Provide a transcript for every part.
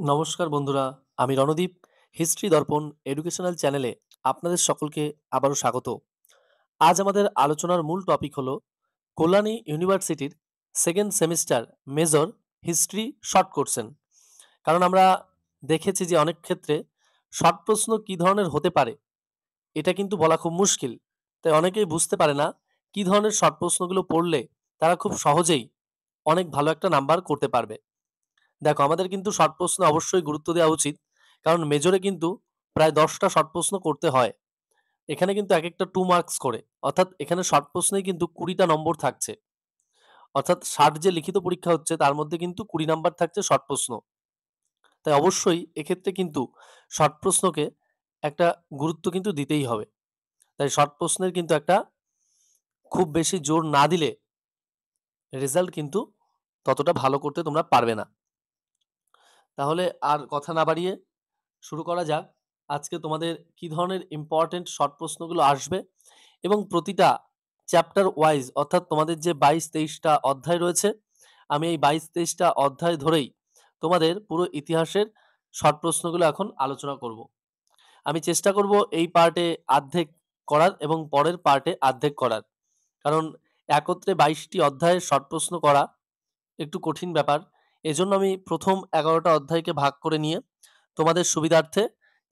নমস্কার বন্ধুরা, আমি রণদীপ। হিস্ট্রি দর্পণ এডুকেশনাল চ্যানেলে আপনাদের সকলকে আবারও স্বাগত। আজ আমাদের আলোচনার মূল টপিক হলো কল্যাণী ইউনিভার্সিটির second semester major history short question. কারণ আমরা দেখেছি যে অনেক ক্ষেত্রে শর্ট প্রশ্ন কী ধরনের হতে পারে এটা কিন্তু বলা খুব মুশকিল। তাই অনেকেই বুঝতে পারে না কী ধরনের শর্ট প্রশ্নগুলো পড়লে তারা খুব সহজেই অনেক ভালো একটা নাম্বার করতে পারবে। দেখো, আমাদের কিন্তু শর্ট প্রশ্নে অবশ্যই গুরুত্ব দেওয়া উচিত। কারণ মেজরে কিন্তু প্রায় ১০টা শর্ট প্রশ্ন করতে হয়। এখানে কিন্তু একেকটা 2 মার্কস করে। অর্থাৎ এখানে শর্ট প্রশ্নেই কিন্তু ২০ টা নম্বর থাকছে। অর্থাৎ ৬০ যে লিখিত পরীক্ষা হচ্ছে তার মধ্যে কিন্তু ২০ নাম্বার থাকছে শর্ট প্রশ্ন। তাই অবশ্যই এক্ষেত্রে কিন্তু শর্ট প্রশ্নকে একটা গুরুত্ব কিন্তু দিতেই হবে। তাই শর্ট প্রশ্নের কিন্তু একটা খুব বেশি জোর না দিলে রেজাল্ট কিন্তু ততটা ভালো করতে তোমরা পারবে না। তাহলে আর কথা না বাড়িয়ে শুরু করা যাক। আজকে তোমাদের কি ধরনের ইম্পর্টেন্ট শর্ট প্রশ্নগুলো আসবে এবং প্রতিটা চ্যাপ্টার ওয়াইজ, অর্থাৎ তোমাদের যে ২২-২৩টা অধ্যায় রয়েছে, আমি এই ২২-২৩টা অধ্যায় ধরেই তোমাদের পুরো ইতিহাসের শর্ট প্রশ্নগুলো এখন আলোচনা করব। আমি চেষ্টা করব এই পার্টে আর্ধেক করার এবং পরের পার্টে আর্ধেক করার। কারণ একত্রে ২২টি অধ্যায়ের শর্ট প্রশ্ন করা একটু কঠিন ব্যাপার। এজন্য আমি প্রথম ১১টা অধ্যায়কে ভাগ করে নিয়ে তোমাদের সুবিধার্থে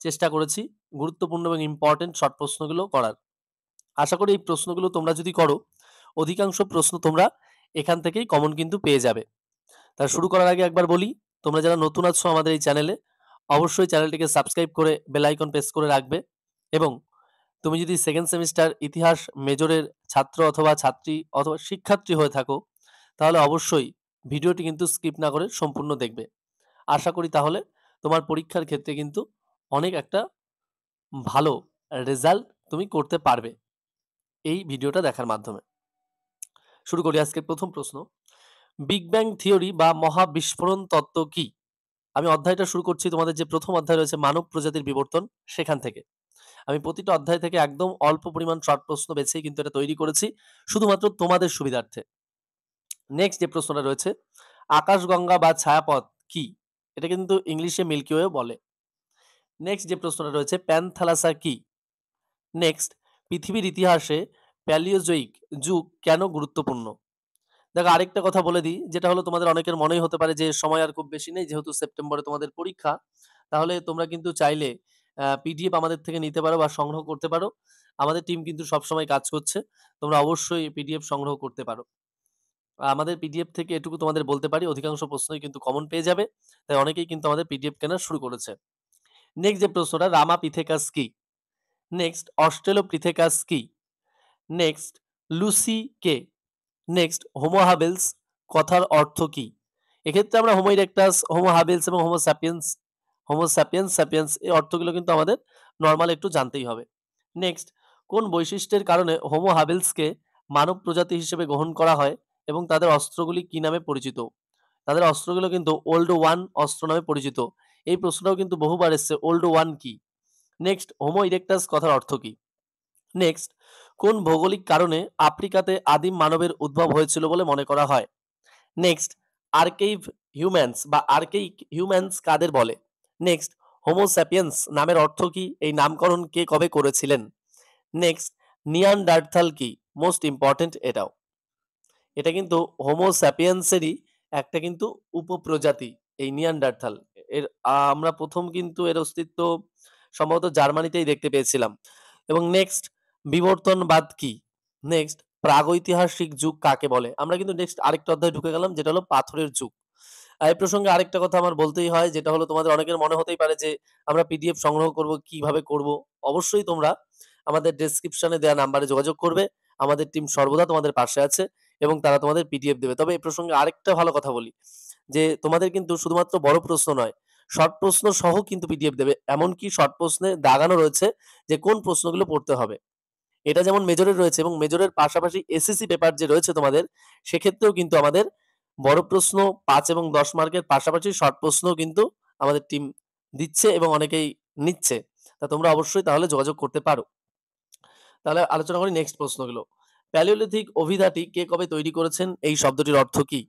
চেষ্টা করেছি গুরুত্বপূর্ণ এবং ইম্পর্টেন্ট শর্ট প্রশ্নগুলো করার। আশা করি এই প্রশ্নগুলো তোমরা যদি করো, অধিকাংশ প্রশ্ন তোমরা এখান থেকেই কমন কিন্তু পেয়ে যাবে। তা শুরু করার আগে একবার বলি, তোমরা যারা নতুন আছো আমাদের এই চ্যানেলে, অবশ্যই চ্যানেলটিকে সাবস্ক্রাইব করে বেল আইকন প্রেস করে রাখবে। এবং তুমি যদি সেকেন্ড সেমিস্টার ইতিহাস মেজরের ছাত্র অথবা ছাত্রী অথবা শিক্ষার্থী হয়ে থাকো, তাহলে অবশ্যই ভিডিওটি কিন্তু স্কিপ না করে সম্পূর্ণ দেখবে। আশা করি তাহলে তোমার পরীক্ষার ক্ষেত্রে কিন্তু অনেক একটা ভালো রেজাল্ট তুমি করতে পারবে এই ভিডিওটা দেখার মাধ্যমে। শুরু করি আজকের প্রথম প্রশ্ন। বিগ ব্যাং থিওরি বা মহাবিস্ফোরণ তত্ত্ব কি? আমি অধ্যায়টা শুরু করছি, তোমাদের যে প্রথম অধ্যায় রয়েছে মানব প্রজাতির বিবর্তন, সেখান থেকে। আমি প্রতিটা অধ্যায় থেকে একদম অল্প পরিমাণ শর্ট প্রশ্ন বেছেই কিন্তু এটা তৈরি করেছি, শুধুমাত্র তোমাদের সুবিধার্থে। নেক্সট যে প্রশ্নটা রয়েছে, আকাশগঙ্গা বা ছায়াপথ কি? এটা কিন্তু ইংলিশে মিল্কি ওয়ে বলে। নেক্সট যে প্রশ্নটা রয়েছে, প্যানথালাসা কি? নেক্সট, পৃথিবীর ইতিহাসে প্যালিওজোইক যুগ কেন গুরুত্বপূর্ণ? দেখো, আরেকটা কথা বলে দিই, যেটা হলো তোমাদের অনেকের মনেই হতে পারে যে সময় আর খুব বেশি নেই, যেহেতু সেপ্টেম্বরে তোমাদের পরীক্ষা। তাহলে তোমরা কিন্তু চাইলে পিডিএফ আমাদের থেকে নিতে পারো বা সংগ্রহ করতে পারো। আমাদের টিম কিন্তু সবসময় কাজ করছে। তোমরা অবশ্যই পিডিএফ সংগ্রহ করতে পারো। আমাদের পিডিএফ থেকে এটুকু তোমাদের বলতে পারি, অধিকাংশ প্রশ্নই কিন্তু কমন পেয়ে যাবে। তাই অনেকেই কিন্তু আমাদের পিডিএফ কেনা শুরু করেছে। নেক্সট যে প্রশ্নটা, রামাপিথেকাস কি? নেক্সট, অস্ট্রেলোপিথেকাস কি? নেক্সট, লুসি কে? নেক্সট, হোমো হাবেলস কথার অর্থ কি? এক্ষেত্রে আমরা হোমো ইরেক্টাস, হোমো হাবেলস এবং হোমো স্যাপিয়েন্স স্যাপিয়েন্স এই অর্থগুলো কিন্তু আমাদের নরমাল একটু জানতেই হবে। নেক্সট, কোন বৈশিষ্ট্যের কারণে হোমো হাবেলসকে মানব প্রজাতি হিসেবে গ্রহণ করা হয় এবং তাদের অস্ত্রগুলি কি নামে পরিচিত? তাদের অস্ত্রগুলো কিন্তু ওল্ড ওয়ান অস্ত্র নামে পরিচিত। এই প্রশ্নটাও কিন্তু বহুবার এসছে, ওল্ড ওয়ান কি? নেক্সট, হোমো ইরেক্টাস কথার অর্থ কি? নেক্সট, কোন ভৌগোলিক কারণে আফ্রিকাতে আদিম মানবের উদ্ভব হয়েছিল বলে মনে করা হয়? নেক্সট, আর্কেইভ হিউম্যানস বা আর্কেইক হিউম্যানস কাদের বলে? নেক্সট, হোমো স্যাপিয়েন্স নামের অর্থ কি? এই নামকরণ কে কবে করেছিলেন? নেক্সট, নিয়ানডার্থাল কি? মোস্ট ইম্পর্টেন্ট এটাও। এটা কিন্তু হোমো স্যাপিয়েন্সেরই একটা কিন্তু উপপ্রজাতি, এই নিয়ানডার্থাল। এর আমরা প্রথম কিন্তু এর অস্তিত্ব সম্ভবত জার্মানিতেই দেখতে পেয়েছিলাম। এবং নেক্সট, বিবর্তনবাদ কি? নেক্সট, প্রাগৈতিহাসিক যুগ কাকে বলে? আমরা কিন্তু নেক্সট আরেকটা অধ্যায়ে ঢুকে গেলাম, যেটা হলো পাথরের যুগ। এই প্রসঙ্গে আরেকটা কথা আমার বলতেই হয়, যেটা হলো তোমাদের অনেকের মনে হতেই পারে যে আমরা পিডিএফ সংগ্রহ করব, কিভাবে করব? অবশ্যই তোমরা আমাদের ডেসক্রিপশনে দেওয়া নাম্বারে যোগাযোগ করবে। আমাদের টিম সর্বদা তোমাদের পাশে আছে এবং তারা তোমাদের পিডিএফ দেবে। তবে এই প্রসঙ্গে আরেকটা ভালো কথা বলি, যে তোমাদের কিন্তু শুধুমাত্র বড় প্রশ্ন নয়, শর্ট প্রশ্ন সহ কিন্তু পিডিএফ দেবে। এমনকি শর্ট প্রশ্নে দাগানো রয়েছে যে কোন প্রশ্নগুলো পড়তে হবে। এটা যেমন মেজরের রয়েছে এবং মেজরের পাশাপাশি এসএসসি পেপার যে রয়েছে তোমাদের, সেক্ষেত্রেও কিন্তু আমাদের বড় প্রশ্ন ৫ এবং ১০ মার্কের পাশাপাশি শর্ট প্রশ্নও কিন্তু আমাদের টিম দিচ্ছে এবং অনেকেই নিচ্ছে। তা তোমরা অবশ্যই তাহলে যোগাযোগ করতে পারো। তাহলে আলোচনা করি নেক্সট প্রশ্নগুলো। প্যালিওলিথিক অভিধাটি কে কবে তৈরি করেছেন? এই শব্দটির অর্থ কি?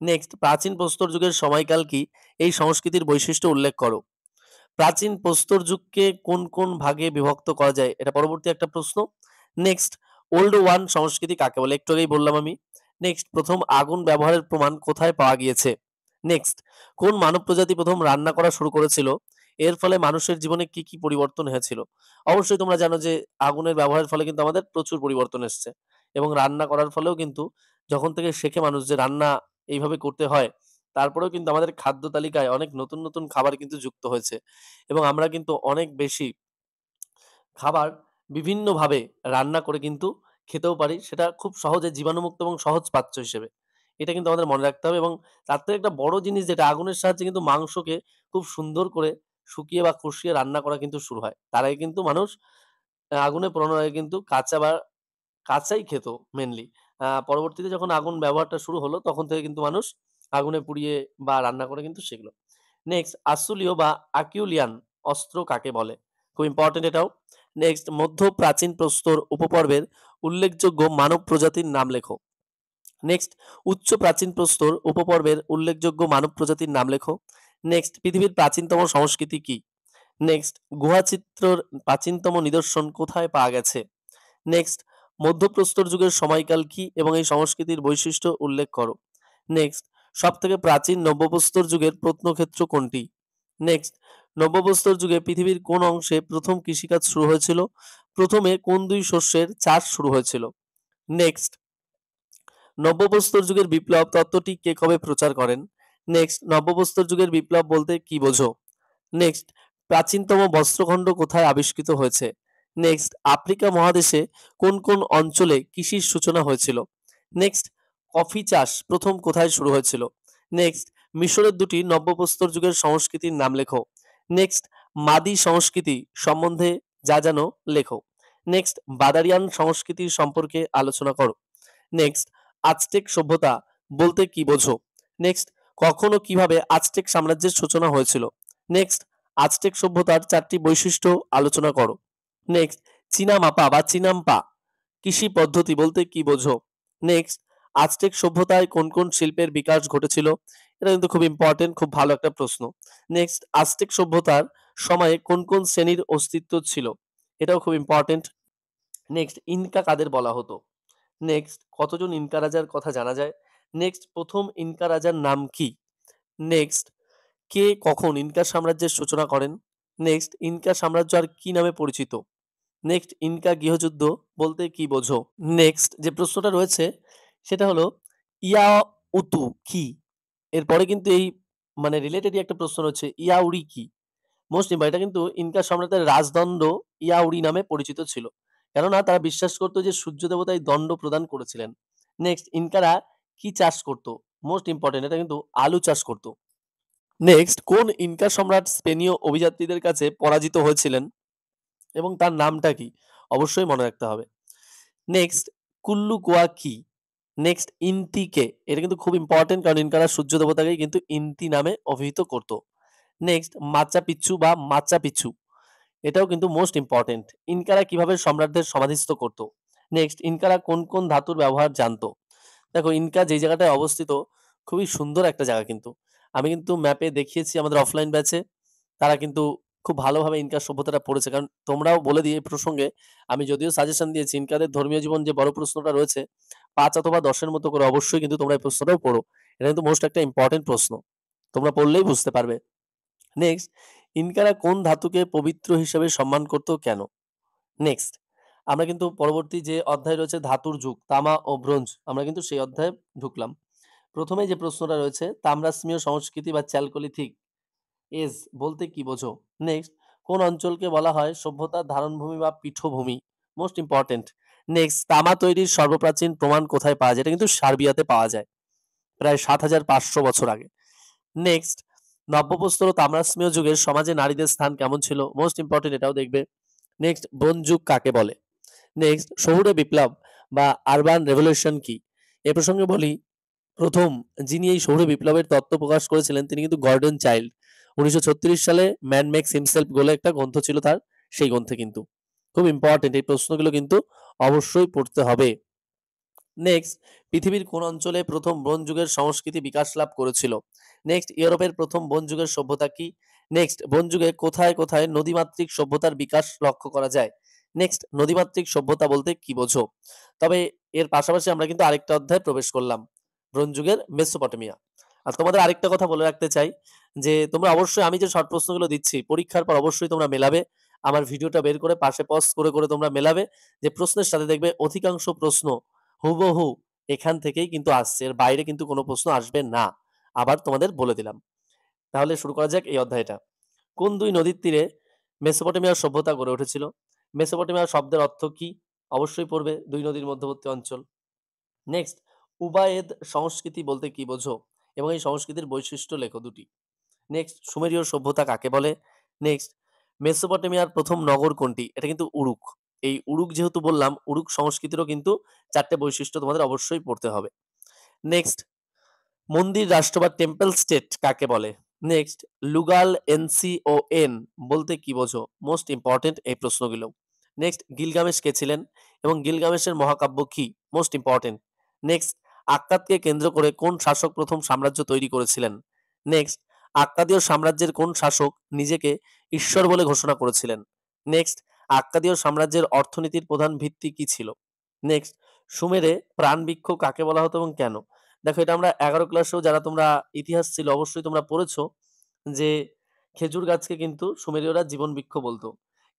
নেক্সট, প্রাচীন প্রস্তর যুগের সময়কাল কি? এই সংস্কৃতির বৈশিষ্ট্য উল্লেখ করো। প্রাচীন প্রস্তর যুগকে কোন কোন ভাগে বিভক্ত করা যায়? এটা পরবর্তী একটা প্রশ্ন। নেক্সট, ওল্ড ওয়ান সংস্কৃতি কাকে বলে? একটু আগেই বললাম আমি। নেক্সট, প্রথম আগুন ব্যবহারের প্রমাণ কোথায় পাওয়া গিয়েছে? নেক্সট, কোন মানব প্রজাতি প্রথম রান্না করা শুরু করেছিল? এর ফলে মানুষের জীবনে কি কি পরিবর্তন হয়েছিল? অবশ্যই তোমরা জানো যে আগুনের ব্যবহারের ফলে কিন্তু আমাদের প্রচুর পরিবর্তন এসছে, এবং রান্না করার ফলেও কিন্তু যখন থেকে শেখে মানুষ যে রান্না এইভাবে করতে হয়, তারপরেও কিন্তু আমাদের খাদ্য তালিকায় অনেক নতুন নতুন খাবার কিন্তু যুক্ত হয়েছে, এবং আমরা কিন্তু অনেক বেশি খাবার বিভিন্নভাবে রান্না করে কিন্তু খেতেও পারি। সেটা খুব সহজে জীবাণুমুক্ত এবং সহজ পাচ্য হিসেবে। এটা কিন্তু আমাদের মনে রাখতে হবে, এবং তার থেকে একটা বড় জিনিস যেটা, আগুনের সাহায্যে কিন্তু মাংসকে খুব সুন্দর করে শুকিয়ে বা কষিয়ে রান্না করা কিন্তু শুরু হয়। তার আগে কিন্তু মানুষ আগুনে পোড়ানোর আগে কিন্তু কাঁচা বা কাঁচাই খেত মেইনলি। পরবর্তীতে যখন আগুন ব্যবহারটা শুরু হলো, তখন থেকে কিন্তু মানুষ আগুনে পুড়িয়ে বা রান্না করে কিন্তু শিখল। নেক্সট, আশুলিয় বা আকিউলিয়ান অস্ত্র কাকে বলে? খুব ইম্পর্টেন্ট এটাও। নেক্সট, মধ্য প্রাচীন প্রস্তর উপপর্বের উল্লেখযোগ্য মানব প্রজাতির নাম লেখো। নেক্সট, উচ্চ প্রাচীন প্রস্তর উপপর্বের উল্লেখযোগ্য মানব প্রজাতির নাম লেখো। নেক্সট, পৃথিবীর প্রাচীনতম সংস্কৃতি কি? নেক্সট, গুহাচিত্রর প্রাচীনতম নিদর্শন কোথায় পাওয়া গেছে? নেক্সট, মধ্যপ্রস্তর যুগের সময়কাল কি এবং এই সংস্কৃতির বৈশিষ্ট্য উল্লেখ করো। নেক্সট, সবথেকে প্রাচীন নব্যপ্রস্তর যুগের প্রত্নক্ষেত্র কোনটি? নেক্সট, নব্যপ্রস্তর যুগে পৃথিবীর কোন অংশে প্রথম কৃষিকাজ শুরু হয়েছিল? প্রথমে কোন দুই শস্যের চাষ শুরু হয়েছিল? নেক্সট, নব্যপ্রস্তর যুগের বিপ্লব তত্ত্বটি কে কবে প্রচার করেন? নেক্সট, নব্যপ্রস্তর যুগের বিপ্লব বলতে কি বোঝো? নেক্সট, প্রাচীনতম বস্ত্রখণ্ড কোথায় আবিষ্কৃত হয়েছে? নেক্সট, আফ্রিকা মহাদেশে কোন কোন অঞ্চলে কৃষির সূচনা হয়েছিল? নেক্সট, কফি চাষ প্রথম কোথায় শুরু হয়েছিল? নেক্সট, মিশরের দুটি নব্যপ্রস্তর যুগের সংস্কৃতির নাম লেখো। নেক্সট, মাদি সংস্কৃতি সম্বন্ধে যা জানো লেখো। নেক্সট, বাদারিয়ান সংস্কৃতির সম্পর্কে আলোচনা করো। নেক্সট, আজটেক সভ্যতা বলতে কি বোঝো? নেক্সট, কখন ও কিভাবে আজটেক সাম্রাজ্যের সূচনা হয়েছিল? নেক্সট, আজটেক সভ্যতার 4টি বৈশিষ্ট্য আলোচনা করো। নেক্সট, চীনামাপা বা চীনাম্পা কৃষি পদ্ধতি বলতে কি বোঝো? নেক্সট, আজটেক সভ্যতায় কোন কোন শিল্পের বিকাশ ঘটেছিল? এটা কিন্তু খুব ইম্পর্টেন্ট, খুব ভালো একটা প্রশ্ন। নেক্সট, আজটেক সভ্যতার সময়ে কোন কোন শ্রেণীর অস্তিত্ব ছিল? এটাও খুব ইম্পর্টেন্ট। নেক্সট, ইনকা কাদের বলা হতো? নেক্সট, কতজন ইনকা রাজার কথা জানা যায়? নেক্সট, প্রথম ইনকা রাজার নাম কি? নেক্সট, কে কখন ইনকা সাম্রাজ্যের সূচনা করেন? নেক্সট, ইনকা সাম্রাজ্য আর কি নামে পরিচিত? নেক্সট, ইনকা গৃহযুদ্ধ বলতে কি বোঝো? নেক্সট যে প্রশ্নটা রয়েছে সেটা হলো ইয়াউতু কি? এরপরে কিন্তু এই মানে রিলেটেডই একটা প্রশ্ন রয়েছে, ইয়াউরি কি? মোস্ট ইম্পর্টেন্ট, এটা কিন্তু ইনকা সম্রাটের রাজদণ্ড ইয়াউরি নামে পরিচিত ছিল। কেননা তারা বিশ্বাস করত যে সূর্য দেবতা এই দণ্ড প্রদান করেছিলেন। নেক্সট, ইনকারা কি চাষ করত? মোস্ট ইম্পর্টেন্ট, এটা কিন্তু আলু চাষ করত। নেক্সট, কোন ইনকা সম্রাট স্পেনীয় অভিযাত্রীদের কাছে পরাজিত হয়েছিলেন এবং তার নামটা কি? অবশ্যই মনে রাখতে হবে। নেক্সট, কুল্লু কোয়া কি? নেক্সট, ইন্তি কে? এটা কিন্তু খুব ইম্পর্টেন্ট, কারণ ইনকারা সূর্য দেবতাকেই কিন্তু ইন্তি নামে অভিহিত করত। নেক্সট, মাচা পিচ্ছু বা মাচা পিচ্ছু, এটাও কিন্তু মোস্ট ইম্পর্টেন্ট। ইনকারা কিভাবে সম্রাটদের সমাধিস্থ করত? নেক্সট, ইনকারা কোন কোন ধাতুর ব্যবহার জানতো? দেখো, ইনকা যে জায়গাটায় অবস্থিত, খুবই সুন্দর একটা জায়গা কিন্তু। আমি কিন্তু ম্যাপে দেখিয়েছি আমাদের অফলাইন ব্যাচে। তারা কিন্তু খুব ভালোভাবে ইনকা সভ্যতাটা পড়েছে। কারণ তোমরাও বলে দিয়ে এই প্রসঙ্গে, আমি যদিও সাজেশন দিয়েছি, ইনকাদের ধর্মীয় জীবন যে বড় প্রশ্নটা রয়েছে ৫ অথবা ১০ এর মতো করে, অবশ্যই কিন্তু তোমরা এই প্রশ্নটাও পড়ো। এটা কিন্তু মোস্ট একটা ইম্পর্টেন্ট প্রশ্ন। তোমরা পড়লেই বুঝতে পারবে। নেক্সট, ইনকারা কোন ধাতুকে পবিত্র হিসেবে সম্মান করত কেন? নেক্সট, আমরা কিন্তু পরবর্তী যে অধ্যায় রয়েছে ধাতুর যুগ, তামা ও ব্রোঞ্জ, আমরা কিন্তু সেই অধ্যায়ে ঢুকলাম। প্রথমে যে প্রশ্নটা রয়েছে, তাম্রাশ্মীয় সংস্কৃতি বা চ্যালকোলিথিক এজ বলতে কি বোঝো? নেক্সট, কোন অঞ্চলকে বলা হয় সভ্যতার ধারণভূমি বা পীঠভূমি? Most important. নেক্সট, তামা তৈরির সর্বপ্রাচীন প্রমাণ কোথায় পাওয়া যায়? এটা কিন্তু সার্বিয়াতে পাওয়া যায়, প্রায় ৭৫০০ বছর আগে। নেক্সট, নব্যপ্রস্তর ও তাম্রশ্মীয় যুগের সমাজে নারীদের স্থান কেমন ছিল? মোস্ট ইম্পর্টেন্ট, এটাও দেখবে। নেক্সট, ব্রোঞ্জ যুগ কাকে বলে? নেক্সট, শহুরে বিপ্লব বা আরবান রেভলিউশন কি? এ প্রসঙ্গে বলি, প্রথম যিনি এই শহুরে বিপ্লবের তত্ত্ব প্রকাশ করেছিলেন তিনি কিন্তু গর্ডন চাইল্ড। ১৯৩৬ সালে ম্যান মেক্স হিমসেলফ বলে একটা গ্রন্থ ছিল তার, সেই গ্রন্থে কিন্তু। খুব ইম্পর্টেন্ট, এই প্রশ্নগুলো কিন্তু অবশ্যই পড়তে হবে। নেক্সট, পৃথিবীর কোন অঞ্চলে প্রথম ব্রোঞ্জ যুগের সংস্কৃতি বিকাশ লাভ করেছিল? নেক্সট, ইউরোপের প্রথম ব্রোঞ্জ যুগের সভ্যতা কি? নেক্সট, ব্রোঞ্জ যুগে কোথায় কোথায় নদীমাতৃক সভ্যতার বিকাশ লক্ষ্য করা যায়? নেক্সট, নদীমাতৃক সভ্যতা বলতে কি বোঝো? তবে এর পাশাপাশি আমরা কিন্তু আরেকটা অধ্যায়ে প্রবেশ করলাম, ব্রোঞ্জ যুগের মেসোপটেমিয়া। আর তোমাদের আরেকটা কথা বলে রাখতে চাই যে তোমরা অবশ্যই আমি যে শর্ট প্রশ্নগুলো দিচ্ছি পরীক্ষার পর অবশ্যই তোমরা মেলাবে। আমার ভিডিওটা বের করে পাশে পজ করে করে তোমরা মেলাবে, যে প্রশ্নের সাথে দেখবে অধিকাংশ প্রশ্ন হুবহু এখান থেকেই কিন্তু আসছে, এর বাইরে কিন্তু কোনো প্রশ্ন আসবে না। আবার তোমাদের বলে দিলাম। তাহলে শুরু করা যাক এই অধ্যায়টা। কোন দুই নদীর তীরে মেসোপটেমিয়ার সভ্যতা গড়ে উঠেছিল? মেসোপটেমিয়া শব্দের অর্থ কি? অবশ্যই পড়বে, দুই নদীর মধ্যবর্তী অঞ্চল। নেক্সট, উবায়েদ সংস্কৃতি বলতে কি বোঝো এবং এই সংস্কৃতির বৈশিষ্ট্য লেখো দুটি। নেক্সট, সুমেরীয় সভ্যতা কাকে বলে? নেক্সট, মেসোপটেমিয়ার প্রথম নগর কোনটি? এটা কিন্তু উরুক। এই উরুক যেহেতু বললাম, উরুক সংস্কৃতিরও কিন্তু ৪ টে বৈশিষ্ট্য তোমাদের অবশ্যই পড়তে হবে। নেক্সট, মন্দির রাষ্ট্র বা টেম্পল স্টেট কাকে বলে? নেক্সট, লুগাল এনসিওএন বলতে কি বোঝো? মোস্ট ইম্পর্টেন্ট এই প্রশ্নগুলো। নেক্সট, গিলগামেশ কে ছিলেন এবং গিলগামেশের মহাকাব্য কি? Most important. নেক্সট, আক্কাদকে কেন্দ্র করে কোন শাসক প্রথম সাম্রাজ্য তৈরি করেছিলেন? নেক্সট, আক্কাদীয় সাম্রাজ্যের কোন শাসক নিজেকে ঈশ্বর বলে ঘোষণা করেছিলেন? নেক্সট, আক্কাদীয় সাম্রাজ্যের অর্থনীতির প্রধান ভিত্তি কি ছিল? নেক্সট, সুমেরে প্রাণবৃক্ষ কাকে বলা হতো এবং কেন? দেখো, এটা আমরা ১১ ক্লাসেও যারা তোমরা ইতিহাস ছিল অবশ্যই তোমরা পড়েছো যে খেজুর গাছকে কিন্তু সুমেরীয়রা জীবন বৃক্ষ বলতো।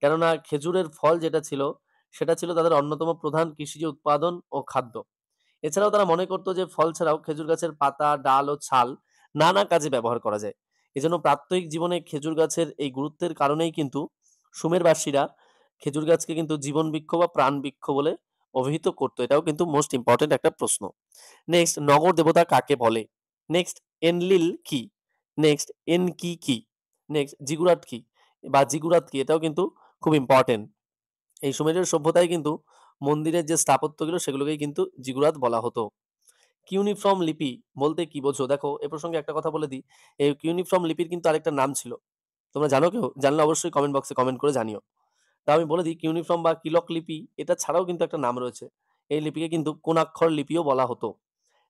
কেননা খেজুরের ফল যেটা ছিল সেটা ছিল তাদের অন্যতম প্রধান কৃষিজ উৎপাদন ও খাদ্য। এছাড়াও তারা মনে করতো যে ফল ছাড়াও খেজুর গাছের পাতা, ডাল ও ছাল নানা কাজে ব্যবহার করা যায়। এজন্য প্রাত্যহিক জীবনে খেজুর গাছের এই গুরুত্বের কারণেই কিন্তু সুমেরবাসীরা খেজুর গাছকে কিন্তু জীবন বৃক্ষ বা প্রাণ বৃক্ষ বলে অভিহিত করতো। এটাও কিন্তু মোস্ট ইম্পর্টেন্ট একটা প্রশ্ন। নেক্সট, নগর দেবতা কাকে বলে? নেক্সট, এনলিল কি? নেক্সট, এনকি কি? নেক্সট, জিগুরাট কি বা জিগুরাত কি? এটাও কিন্তু খুব ইম্পর্টেন্ট। এই সুমেরীয় সভ্যতায় কিন্তু মন্দিরের যে স্থাপত্যগুলো সেগুলোকেই কিন্তু জিগুরাত বলা হতো। কিউনিফর্ম লিপি বলতে কি বোঝো? দেখো, এ প্রসঙ্গে একটা কথা বলে দিই। এই কিউনিফর্ম লিপির কিন্তু আরেকটা নাম ছিল। তোমরা জানো কেউ? জানলে অবশ্যই কমেন্ট বক্সে কমেন্ট করে জানিও। তা আমি বলে দিই, কিউনিফর্ম বা কিলক লিপি এটা ছাড়াও কিন্তু একটা নাম রয়েছে। এই লিপিকে কিন্তু কোণাক্ষর লিপিও বলা হতো।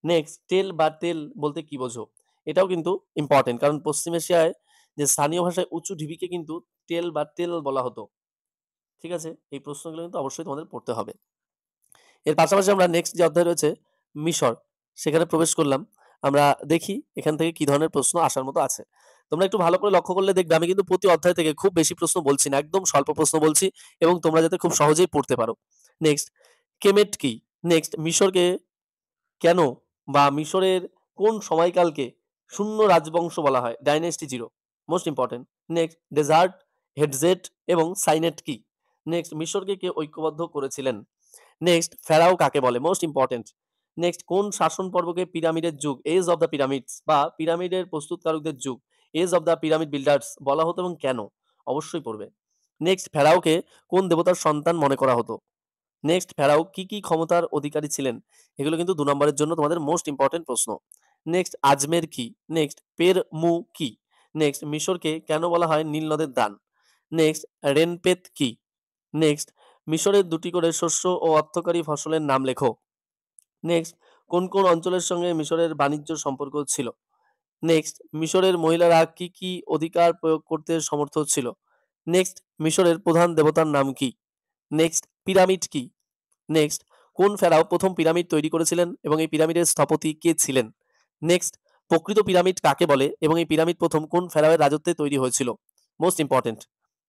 নেক্সট, টেল বা তেল বলতে কি বোঝো? এটাও কিন্তু ইম্পর্টেন্ট, কারণ পশ্চিম এশিয়ায় যে স্থানীয় ভাষায় উঁচু ঢিবিকে কিন্তু টেল বা তেল বলা হতো। ঠিক আছে? এই প্রশ্নগুলো কিন্তু অবশ্যই তোমাদের পড়তে হবে। এর পাশাপাশি আমরা নেক্সট যে অধ্যায় রয়েছে মিশর, সেখানে প্রবেশ করলাম। আমরা দেখি এখান থেকে কি ধরনের প্রশ্ন আসার মতো আছে। তোমরা একটু ভালো করে লক্ষ্য করলে দেখবে আমি কিন্তু প্রতি অধ্যায় থেকে খুব বেশি প্রশ্ন বলছি না, একদম স্বল্প প্রশ্ন বলছি এবং তোমরা যাতে খুব সহজেই পড়তে পারো। নেক্সট, কেমেট কি? নেক্সট, মিশরকে কেন বা মিশরের কোন সময়কালকে শূন্য রাজবংশ বলা হয়? Dynasty zero, most important. Next, Deshret, Hedjet এবং সাইনেট কি? নেক্সট, মিশরকে কে ঐক্যবদ্ধ করেছিলেন? নেক্সট, ফেরাও কাকে বলে? Most important. নেক্সট, কোন শাসন পর্বকে পিরামিডের যুগ, এজ অফ দ্য পিরামিডস বা পিরামিডের প্রস্তুতকারকদের যুগ, age of the pyramid builders বলা হতো এবং কেন? অবশ্যই পড়বে। নেক্সট, ফেরাওকে কোন দেবতার সন্তান মনে করা হতো? নেক্সট, ফেরাও কি কি ক্ষমতার অধিকারী ছিলেন? এগুলো কিন্তু ২ নম্বরের জন্য তোমাদের মোস্ট ইম্পর্টেন্ট প্রশ্ন। নেক্সট, আজমের কি? নেক্সট, পের মু কি? নেক্সট, মিশরকে কেন বলা হয় নীল নদের দান? নেক্সট, রেনপেত কি? নেক্সট, মিশরের ২টি করে শস্য ও অর্থকরী ফসলের নাম লেখো। নেক্সট, কোন কোন অঞ্চলের সঙ্গে মিশরের বাণিজ্য সম্পর্ক ছিল? নেক্সট, মিশরের মহিলারা কি কি অধিকার প্রয়োগ করতে সমর্থ ছিল? নেক্সট, মিশরের প্রধান দেবতার নাম কি? নেক্সট, পিরামিড কি? নেক্সট, কোন ফেরাও প্রথম পিরামিড তৈরি করেছিলেন এবং এই পিরামিডের স্থপতি কে ছিলেন? নেক্সট, প্রকৃত পিরামিড কাকে বলে এবং এই পিরামিড প্রথম কোন ফেরাওয়ের রাজত্বে তৈরি হয়েছিল? Most important.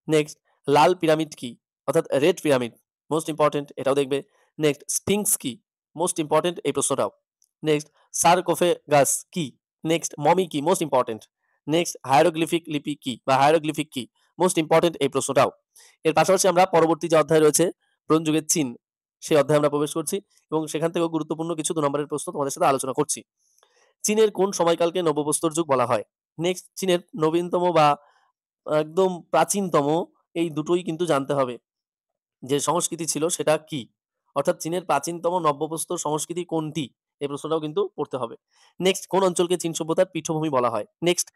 নেক্সট, লাল পিরামিড কি? অর্থাৎ রেড পিরামিড, মোস্ট ইম্পর্টেন্ট, এটাও দেখবে। নেক্সট, স্ফিংক্স কি? মোস্ট ইম্পর্টেন্ট এই প্রশ্নটাও। নেক্সট, সারকোফেগাস কি? নেক্সট, মমি কি? Most important. নেক্সট, হায়ারোগ্লিফিক লিপি কি বা হায়ারোগ্লিফিক কি? মোস্ট ইম্পর্টেন্ট এই প্রশ্নটাও। এর পাশাপাশি আমরা পরবর্তী যে অধ্যায় রয়েছে ব্রোঞ্জ যুগের চীন, সেই অধ্যায়ে আমরা প্রবেশ করছি এবং সেখান থেকেও গুরুত্বপূর্ণ কিছু ২ নম্বরের প্রশ্ন তোমাদের সাথে আলোচনা করছি। চীনের কোন সময়কালকে নবপ্রস্তর যুগ বলা হয়? নেক্সট, চীনের নবীনতম বা একদম প্রাচীনতম এই দুটোই কিন্তু জানতে হবে। যে সংস্কৃতি ছিল সেটা কি? অর্থাৎ চীনের প্রাচীনতম নব্যপ্রস্তর সংস্কৃতি কোনটি? এই প্রশ্নটাও কিন্তু পড়তে হবে। নেক্সট, কোন অঞ্চলকে চীন সভ্যতার পীঠভূমি বলা হয়? নেক্সট,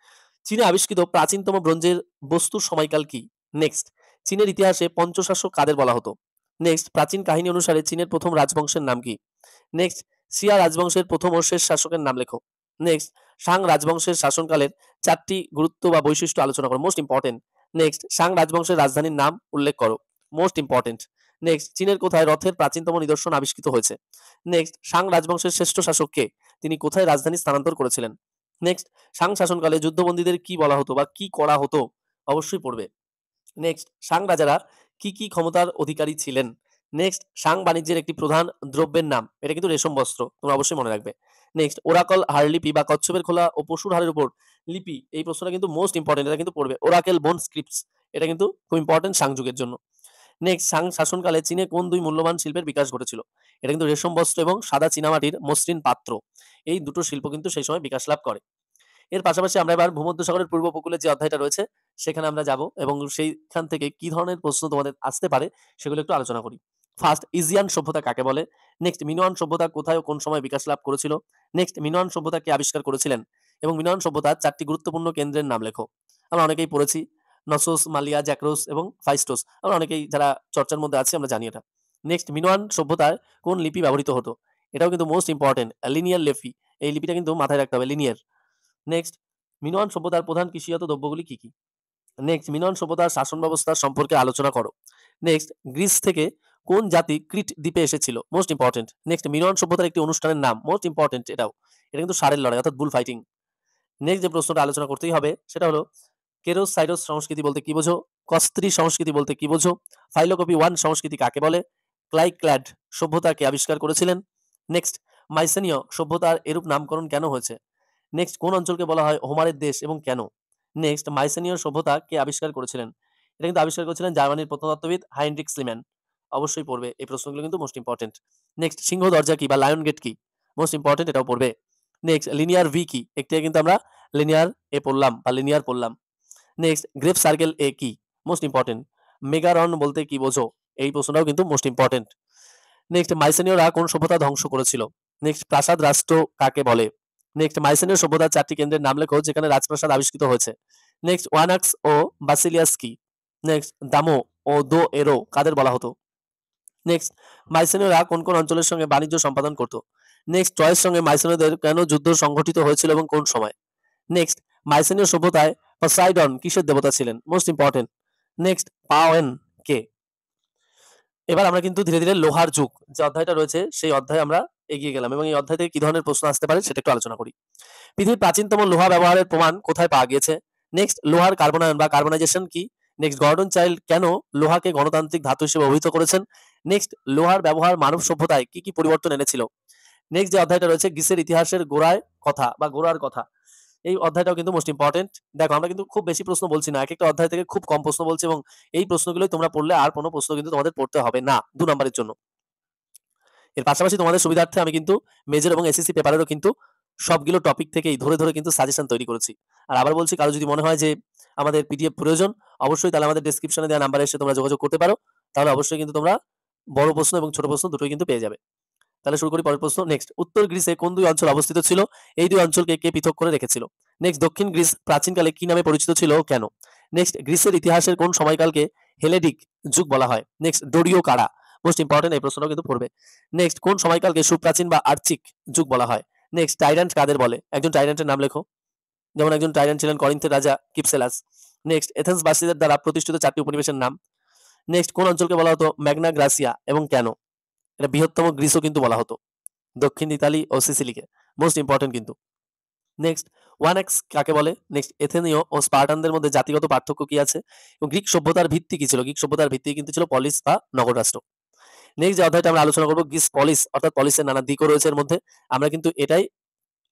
চীনে আবিষ্কৃত প্রাচীনতম ব্রোঞ্জের বস্তুর সময়কাল কি? নেক্সট, চীনের ইতিহাসে পঞ্চশাসক কাদের বলা হতো? নেক্সট, প্রাচীন কাহিনী অনুসারে চীনের প্রথম রাজবংশের নাম কি? নেক্সট, সিয়া রাজবংশের প্রথম ও শেষ শাসকের নাম লেখো। নেক্সট, সাং রাজবংশের শাসনকালের 4টি গুরুত্ব বা বৈশিষ্ট্য আলোচনা করো। Most important. নেক্সট, সাং রাজবংশের রাজধানীর নাম উল্লেখ করো। Most important. নেক্সট, চীনের কোথায় রথের প্রাচীনতম নিদর্শন আবিষ্কৃত হয়েছে? নেক্সট, সাং রাজবংশের শ্রেষ্ঠ শাসক কে? তিনি কোথায় রাজধানী স্থানান্তর করেছিলেন? নেক্সট, সাং শাসনকালে যুদ্ধবন্দীদের কি বলা হতো বা কি করা হতো? অবশ্যই পড়বে। নেক্সট, সাং রাজারা কি কি ক্ষমতার অধিকারী ছিলেন? নেক্সট, সাং বাণিজ্যের একটি প্রধান দ্রব্যের নাম, এটা কিন্তু রেশম বস্ত্র, তোমরা অবশ্যই মনে রাখবে। নেক্সট, ওরাকল হাড়লিপি বা কচ্ছপের খোলা ও পশুর হাড়ের উপর লিপি, এই প্রশ্নটা কিন্তু মোস্ট ইম্পর্টেন্ট, এটা কিন্তু পড়বে। ওরাকেল বোন স্ক্রিপ্টস, এটা কিন্তু খুব ইম্পর্টেন্ট সাং যুগের জন্য। নেক্সট, সাং শাসনকালে চীনে কোন দুই মূল্যবান শিল্পের বিকাশ ঘটেছিল? এটা কিন্তু রেশম বস্ত্র এবং সাদা চীনামাটির মসৃণ পাত্র, এই দুটো শিল্প কিন্তু সেই সময় বিকাশ লাভ করে। এর পাশাপাশি আমরা এবার ভূমধ্যসাগরের পূর্ব উপকূলে যে অধ্যায়টা রয়েছে সেখানে আমরা যাব এবং সেইখান থেকে কি ধরনের প্রশ্ন তোমাদের আসতে পারে সেগুলো একটু আলোচনা করি। ফার্স্ট, ইজিয়ান সভ্যতা কাকে বলে? নেক্সট, মিনোয়ান সভ্যতা কোথায় ও কোন সময় বিকাশ লাভ করেছিল? নেক্সট, মিনোয়ান সভ্যতা কে আবিষ্কার করেছিলেন? এবং মিনোয়ান সভ্যতার 4টি গুরুত্বপূর্ণ কেন্দ্রের নাম লেখো। আমরা অনেকেই পড়েছি, নসোস, মালিয়া, জ্যাক্রোস এবং ফাইস্টোস, আমরা অনেকেই যারা চর্চার মধ্যে আছি আমরা জানি এটা। নেক্সট, মিনোয়ান সভ্যতায় কোন লিপি ব্যবহৃত হতো? এটাও কিন্তু মোস্ট ইম্পর্টেন্ট, লিনিয়ার লিপি, এই লিপিটা কিন্তু মাথায় রাখতে হবে, লিনিয়ার। নেক্সট, মিনোয়ান সভ্যতার প্রধান কৃষিজাত দ্রব্যগুলি কি কি? নেক্সট, মিনোয়ান সভ্যতার শাসন ব্যবস্থা সম্পর্কে আলোচনা করো। নেক্সট, গ্রিস থেকে কোন জাতি ক্রিট দ্বীপে এসেছিল? Most important. নেক্সট, মিনোয়ান সভ্যতার একটি অনুষ্ঠানের নাম, মোস্ট ইম্পর্টেন্ট এটাও, এটা কিন্তু ষাঁড়ের লড়াই অর্থাৎ বুল ফাইটিং। নেক্সট যে প্রশ্নটা আলোচনা করতেই হবে সেটা হলো, কেরোস সাইরোস সংস্কৃতি বলতে কি বোঝো? কস্ত্রী সংস্কৃতি বলতে কি বোঝো? ফাইলোকপি ওয়ান সংস্কৃতি কাকে বলে? ক্লাইক্ল্যাড সভ্যতাকে আবিষ্কার করেছিলেন? নেক্সট, মাইসেনীয় সভ্যতার এরূপ নামকরণ কেন হয়েছে? নেক্সট, কোন অঞ্চলকে বলা হয় হোমারের দেশ এবং কেন? নেক্সট, মাইসেনীয় সভ্যতা কে আবিষ্কার করেছিলেন? এটা কিন্তু আবিষ্কার করেছিলেন জার্মানির প্রত্নতত্ত্ববিদ হাইনরিখ স্লিম্যান। অবশ্যই পড়বে, এই প্রশ্নগুলো কিন্তু মোস্ট ইম্পর্টেন্ট। নেক্সট, সিংহ দরজা কি বা লায়ন গেট কি? মোস্ট ইম্পর্টেন্ট, এটাও পড়বে। নেক্সট, লিনিয়ার ভি কি? একটি কিন্তু আমরা লিনিয়ার এ পড়লাম বা লিনিয়ার পড়লাম। নেক্সট, গ্রেপ সার্কেল এ কি? Most important. মেগারন বলতে কি বোঝো? এই প্রশ্নটাও কিন্তু মোস্ট ইম্পর্টেন্ট। নেক্সট, মাইসেনীয়রা কোন সভ্যতা ধ্বংস করেছিল? নেক্সট, প্রাসাদ রাষ্ট্র কাকে বলে? নেক্সট, মাইসেনীয় সভ্যতার 4টি কেন্দ্রের নাম লেখো যেখানে রাজপ্রাসাদ আবিষ্কৃত হয়েছে। নেক্সট, ওয়ানাক্স ও বাসিলিয়াস কি? নেক্সট, দামো ও দো এরো কাদের বলা হতো? নেক্সট, মাইসেনীয়রা কোন কোন অঞ্চলের সঙ্গে বাণিজ্য সম্পাদন করত? নেক্সট, ট্রয়ের সঙ্গে মাইসেনীয়দের কেন যুদ্ধ সংঘটিত হয়েছিল এবং কোন সময়? নেক্সট, মাইসেনীয় সভ্যতায় পসাইডন কিসের দেবতা ছিলেন? Most important. নেক্সট, পাওয়েন কে? এবার আমরা কিন্তু ধীরে ধীরে লোহার যুগ যে অধ্যায়টা রয়েছে সেই অধ্যায়ে আমরা এগিয়ে গেলাম এবং এই অধ্যায় থেকে কি ধরনের প্রশ্ন আসতে পারে সেটা একটু আলোচনা করি। পৃথিবীর প্রাচীনতম লোহা ব্যবহারের প্রমাণ কোথায় পাওয়া গিয়েছে? নেক্সট, লোহার কার্বনায়ন বা কার্বনাইজেশন কি? নেক্সট, গর্ডন চাইল্ড কেন লোহাকে গণতান্ত্রিক ধাতু হিসেবে অভিহিত করেছেন? নেক্সট, লোহার ব্যবহার মানব সভ্যতায় কি কি পরিবর্তন এনেছিল? নেক্সট যে অধ্যায়টা রয়েছে গ্রিসের ইতিহাসের গোড়ায় কথা বা গোড়ার কথা, এই অধ্যায়টাও কিন্তু মোস্ট ইম্পর্টেন্ট। দেখো আমরা কিন্তু খুব বেশি প্রশ্ন বলছি না, এক একটা অধ্যায় থেকে খুব কম প্রশ্ন বলছি এবং এই প্রশ্নগুলোই তোমরা পড়লে আর কোনো প্রশ্ন কিন্তু তোমাদের পড়তে হবে না 2 নম্বরের জন্য। এর পাশাপাশি তোমাদের সুবিধার্থে আমি কিন্তু মেজর এবং এসএসসি পেপারেরও কিন্তু সবগুলো টপিক থেকেই ধরে ধরে কিন্তু সাজেশন তৈরি করেছি। আর আবার বলছি, কারো যদি মনে হয় যে আমাদের পিডিএফ প্রয়োজন, অবশ্যই তাহলে আমাদের ডেসক্রিপশনে দেওয়া নাম্বারে এসে তোমরা যোগাযোগ করতে পারো। তাহলে অবশ্যই কিন্তু তোমরা বড় প্রশ্ন এবং ছোট প্রশ্ন দুটোই কিন্তু পেয়ে যাবে। তাহলে শুরু করি পরের প্রশ্ন। নেক্সট, উত্তর গ্রিসে কোন 2 অঞ্চল অবস্থিত ছিল? এই 2 অঞ্চলকে কে পৃথক করে রেখেছিল? নেক্সট, দক্ষিণ গ্রিস প্রাচীনকালে কি নামে পরিচিত ছিল ও কেন? নেক্সট, গ্রিসের ইতিহাসের কোন সময়কালকে হেলেডিক যুগ বলা হয়? নেক্সট, ডোরিও কারা? মোস্ট ইম্পর্টেন্ট, এই প্রশ্নটাও কিন্তু পড়বে। নেক্সট, কোন সময়কালকে সুপ্রাচীন বা আর্চিক যুগ বলা হয়? নেক্সট, টাইরান্ট কাদের বলে? একজন টাইরান্টের নাম লেখো। যেমন একজন টাইরান্ট ছিলেন করিন্থের রাজা কিপসেলাস। নেক্সট, এথেন্সবাসীদের দ্বারা প্রতিষ্ঠিত 4টি উপনিবেশের নাম। নেক্সট, কোন অঞ্চলকে বলা হতো ম্যাগনা গ্রাসিয়া এবং কেন? এটা বৃহত্তম গ্রিসও কিন্তু বলা হতো, দক্ষিণ ইতালি ও সিসিলিকে। মোস্ট ইম্পর্টেন্ট কিন্তু। নেক্সট, ওয়ান এক্স কাকে বলে? নেক্সট, এথেনীয় ও স্পার্টানদের মধ্যে জাতিগত পার্থক্য কি আছে? এবং গ্রিক সভ্যতার ভিত্তি কি ছিল? গ্রিক সভ্যতার ভিত্তি কিন্তু ছিল পলিস বা নগর রাষ্ট্র। নেক্সট যে অধ্যায়টা আমরা আলোচনা করবো গ্রিস পলিস, অর্থাৎ পলিসের নানা দিকও রয়েছে এর মধ্যে। আমরা কিন্তু এটাই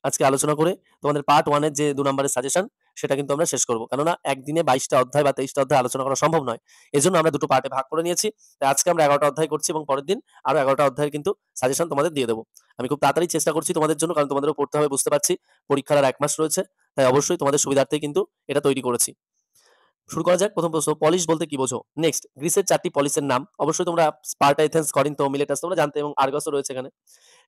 আজকে আলোচনা করে তোমাদের পার্ট 1 এর যে 2 নম্বরের সাজেশন সেটা কিন্তু আমরা শেষ করব। কেননা একদিনে 22টা অধ্যায় বা 23টা অধ্যায় আলোচনা করা সম্ভব নয়। এজন্য আমরা দুটো পার্টে ভাগ করে নিয়েছি। তাই আজকে আমরা 11টা অধ্যায় করছি এবং পরের দিন আরো 11টা অধ্যায়ের কিন্তু সাজেশন তোমাদের দিয়ে দেব। আমি খুব তাড়াতাড়ি চেষ্টা করছি তোমাদের জন্য, কারণ তোমাদেরও পড়তে হবে বুঝতে পারছি। পরীক্ষার আর 1 মাস রয়েছে। তাই অবশ্যই তোমাদের সুবিধার্থেই কিন্তু এটা তৈরি করেছি। শুরু করা যাক। প্রথম প্রশ্ন, পলিশ বলতে কি বোঝো? নেক্সট, গ্রিসের 4টি পলিসের নাম। অবশ্যই তোমরা স্পার্টা, এথেন্স, করিন্থ, মিলেটাস তোমরা জানতে এবং আর্গসও রয়েছে এখানে।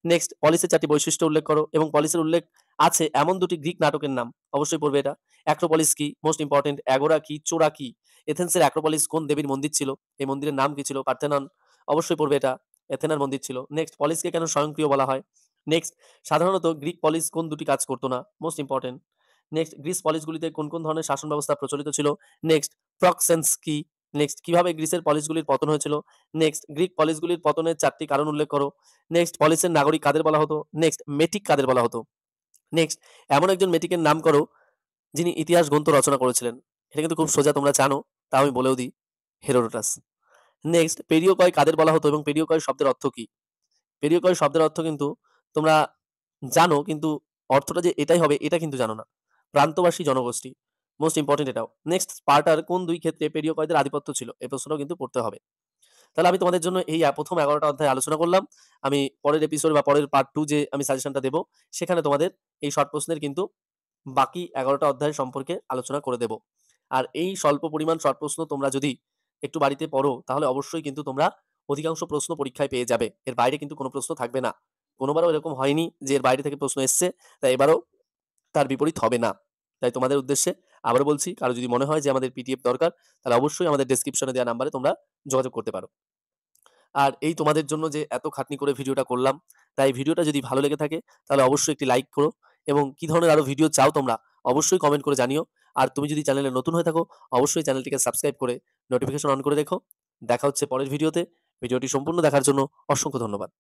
নেক্সট, পলিসের 4টি বৈশিষ্ট্য উল্লেখ করো এবং পলিসের উল্লেখ আছে এমন 2টি গ্রিক নাটকের নাম। অবশ্যই পড়বে এটা। অ্যাক্রোপলিস কি? Most important. অ্যাগোরা কি? চোরা কি? এথেন্সের অ্যাক্রোপলিস কোন দেবীর মন্দির ছিল? এই মন্দিরের নাম কি ছিল? পার্থেনন। অবশ্যই পড়বে এটা। এথেনার মন্দির ছিল। নেক্সট, পলিসকে কেন স্বয়ংক্রিয় বলা হয়? নেক্সট, সাধারণত গ্রিক পলিস কোন দুটি কাজ করতো না? Most important. নেক্সট, গ্রিস পলিসগুলিতে কোন ধরনের শাসন ব্যবস্থা প্রচলিত ছিল? নেক্সট, প্রক্সেন্স কি? নেক্সট, কিভাবে গ্রিসের পলিসগুলির পতন হয়েছিল? নেক্সট, গ্রিক পলিসগুলির পতনের ৪ টি কারণ উল্লেখ করো। নেক্সট, পলিসের নাগরিক কাদের বলা হতো? নেক্সট, মেটিক কাদের বলা হতো? নেক্সট, এমন একজন মেটিকের নাম করো যিনি ইতিহাস গ্রন্থ রচনা করেছিলেন। এটা কিন্তু খুব সোজা, তোমরা জানো, তাও আমি বলেও দিই, হেরোডোটাস। নেক্সট, পেরিওকয় কাদের বলা হতো এবং পেরিওকয় শব্দের অর্থ কি? পেরিওকয় শব্দের অর্থ কিন্তু তোমরা জানো, কিন্তু অর্থটা যে এটাই হবে এটা কিন্তু জানো না। প্রান্তবাসী জনগোষ্ঠী। মোস্ট ইম্পোর্টেন্ট এটাও। নেক্সট, স্পার্টার কোন ২ ক্ষেত্রে পেরিওকয়দের আধিপত্য ছিল? এই প্রশ্নটাও কিন্তু পড়তে হবে। তাহলে আমি তোমাদের জন্য এই ১ম ১১ টা অধ্যায় আলোচনা করলাম। আমি পরের এপিসোড বা পরের পার্ট 2 যে আমি সাজেশনটা দেব, সেখানে তোমাদের এই শর্ট প্রশ্নের কিন্তু বাকি ১১ টা অধ্যায় সম্পর্কে আলোচনা করে দেব। আর এই স্বল্প পরিমাণ শর্ট প্রশ্ন তোমরা যদি একটু বাড়িতে পড়ো, তাহলে অবশ্যই কিন্তু তোমরা অধিকাংশ প্রশ্ন পরীক্ষায় পেয়ে যাবে। এর বাইরে কিন্তু কোনো প্রশ্ন থাকবে না। কোনোবারও এরকম হয়নি যে এর বাইরে থেকে প্রশ্ন এসছে, তাই এবারও তার বিপরীত হবে না। তাই তোমাদের উদ্দেশ্যে আবারও বলছি, কারো যদি মনে হয় যে আমাদের পিডিএফ দরকার, তাহলে অবশ্যই আমাদের ডেসক্রিপশনে দেওয়া নাম্বারে তোমরা যোগাযোগ করতে পারো। আর এই তোমাদের জন্য যে এত খাটনি করে ভিডিওটা করলাম, তাই ভিডিওটা যদি ভালো লেগে থাকে তাহলে অবশ্যই একটি লাইক করো, এবং কি ধরনের আরো ভিডিও চাও তোমরা অবশ্যই কমেন্ট করে জানিও। আর তুমি যদি চ্যানেলে নতুন হয়ে থাকো, অবশ্যই চ্যানেলটিকে সাবস্ক্রাইব করে নোটিফিকেশন অন করে রেখো। দেখা হচ্ছে পরের ভিডিওতে। ভিডিওটি সম্পূর্ণ দেখার জন্য অসংখ্য ধন্যবাদ।